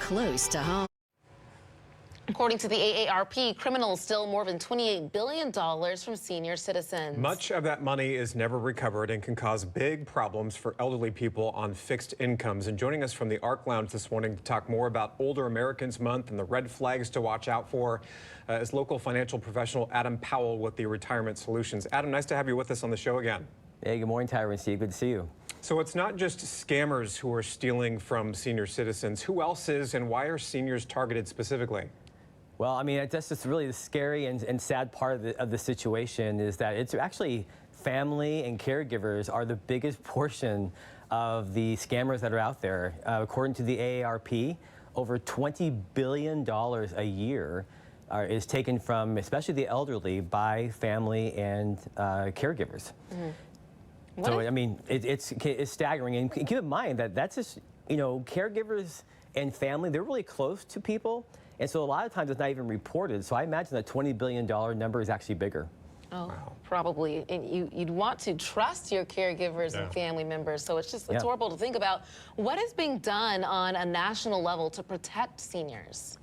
close to home. According to the AARP, criminals steal more than $28 billion from senior citizens. Much of that money is never recovered and can cause big problems for elderly people on fixed incomes. And joining us from the ARC Lounge this morning to talk more about Older Americans Month and the red flags to watch out for is local financial professional Adam Powell with the Retirement Solutions. Adam, nice to have you with us on the show again. Hey, good morning, Tyrah and Steve. Good to see you. So it's not just scammers who are stealing from senior citizens. Who else is, and why are seniors targeted specifically? Well, I mean, that's just really the scary and sad part of the situation is that it's actually family and caregivers are the biggest portion of the scammers that are out there. According to the AARP, over $20 billion a year is taken from, especially the elderly, by family and caregivers. Mm-hmm. So, I mean, it's staggering. And keep in mind that that's just, you know, caregivers and family, they're really close to people. And so a lot of times it's not even reported. So I imagine that $20 billion number is actually bigger. Oh, wow. Probably. And you'd want to trust your caregivers and family members. So it's just, it's horrible to think about. What is being done on a national level to protect seniors?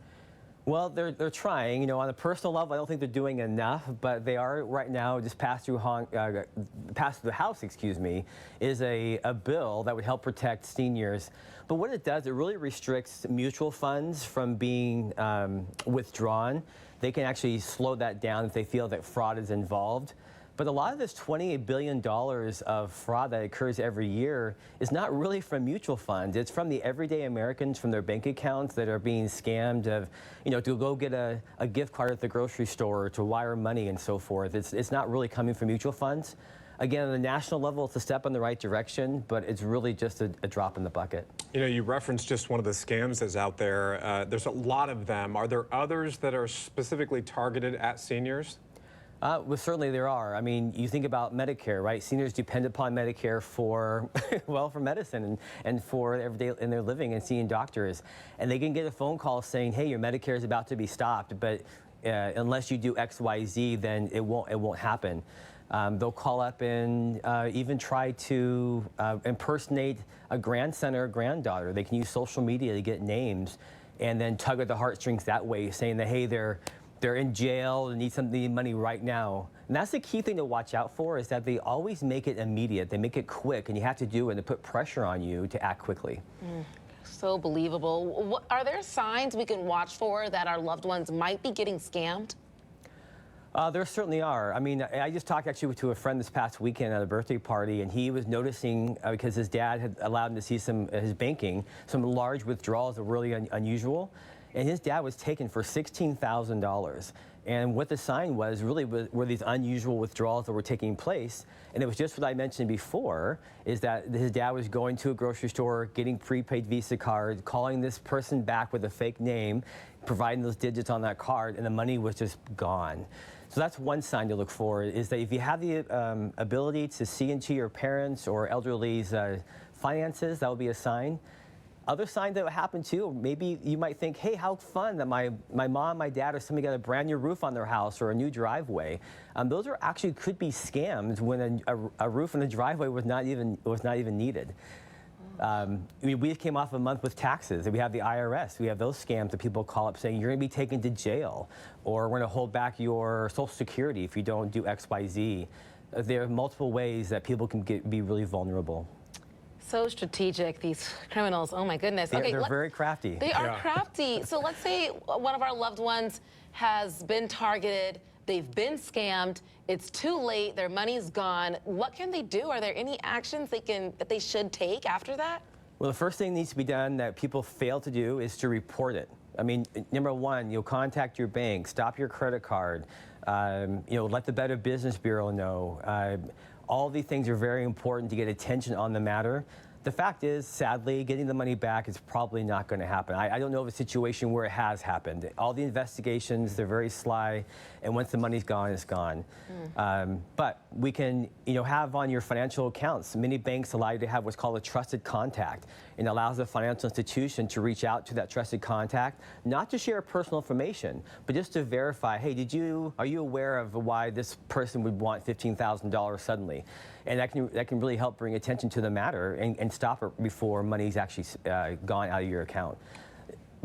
Well, they're trying. You know, on a personal level, I don't think they're doing enough, but they are right now just passed through the House, excuse me, is a bill that would help protect seniors. But what it does, it really restricts mutual funds from being withdrawn. They can actually slow that down if they feel that fraud is involved. But a lot of this $28 billion of fraud that occurs every year is not really from mutual funds. It's from the everyday Americans, from their bank accounts that are being scammed of, you know, to go get a gift card at the grocery store, to wire money and so forth. It's not really coming from mutual funds. Again, on the national level, it's a step in the right direction, but it's really just a drop in the bucket. You know, you referenced just one of the scams that's out there. There's a lot of them. Are there others that are specifically targeted at seniors? Well, certainly there are. I mean, you think about Medicare, right? Seniors depend upon Medicare for, well, for medicine and for everyday in their living and seeing doctors. And they can get a phone call saying, hey, your Medicare is about to be stopped, but unless you do X, Y, Z, then it won't happen. They'll call up and even try to impersonate a grandson or a granddaughter. They can use social media to get names and then tug at the heartstrings that way, saying that, hey, they're in jail and need money right now. And that's the key thing to watch out for, is that they always make it immediate. They make it quick, and you have to do it to put pressure on you to act quickly. So believable. Are there signs we can watch for that our loved ones might be getting scammed? There certainly are. I mean, I just talked actually to a friend this past weekend at a birthday party, and he was noticing, because his dad had allowed him to see his banking, some large withdrawals that were really unusual. And his dad was taken for $16,000. And what the sign was really were these unusual withdrawals that were taking place. And it was just what I mentioned before, is that his dad was going to a grocery store, getting prepaid Visa cards, calling this person back with a fake name, providing those digits on that card, and the money was just gone. So that's one sign to look for, is that if you have the ability to see into your parents' or elderly's finances, that would be a sign. Other signs that would happen too, maybe you might think, hey, how fun that my mom, my dad, or somebody got a brand new roof on their house or a new driveway. Those are actually could be scams when a roof in the driveway was not even needed. I mean, we came off a month with taxes, and we have the IRS. We have those scams that people call up saying you're going to be taken to jail, or we're going to hold back your Social Security if you don't do X, Y, Z. There are multiple ways that people can be really vulnerable. So strategic, these criminals. Oh my goodness. They're very crafty. They are crafty. So let's say one of our loved ones has been targeted, they've been scammed, it's too late, their money's gone. What can they do? Are there any actions that they should take after that? Well, the first thing that needs to be done that people fail to do is to report it. I mean, number one, you'll contact your bank, stop your credit card, let the Better Business Bureau know. All these things are very important to get attention on the matter. The fact is, sadly, getting the money back is probably not going to happen. I don't know of a situation where it has happened. All the investigations, they're very sly, and once the money's gone, it's gone. But we can, have on your financial accounts, many banks allow you to have what's called a trusted contact. It allows the financial institution to reach out to that trusted contact, not to share personal information, but just to verify, hey, are you aware of why this person would want $15,000 suddenly? And that can really help bring attention to the matter and stop it before money's actually gone out of your account.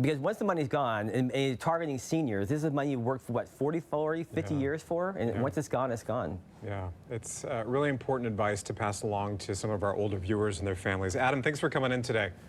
Because once the money's gone, and targeting seniors, this is money you worked for, what, 40, 40, 50 years for? And once it's gone, it's gone. Yeah, it's really important advice to pass along to some of our older viewers and their families. Adam, thanks for coming in today.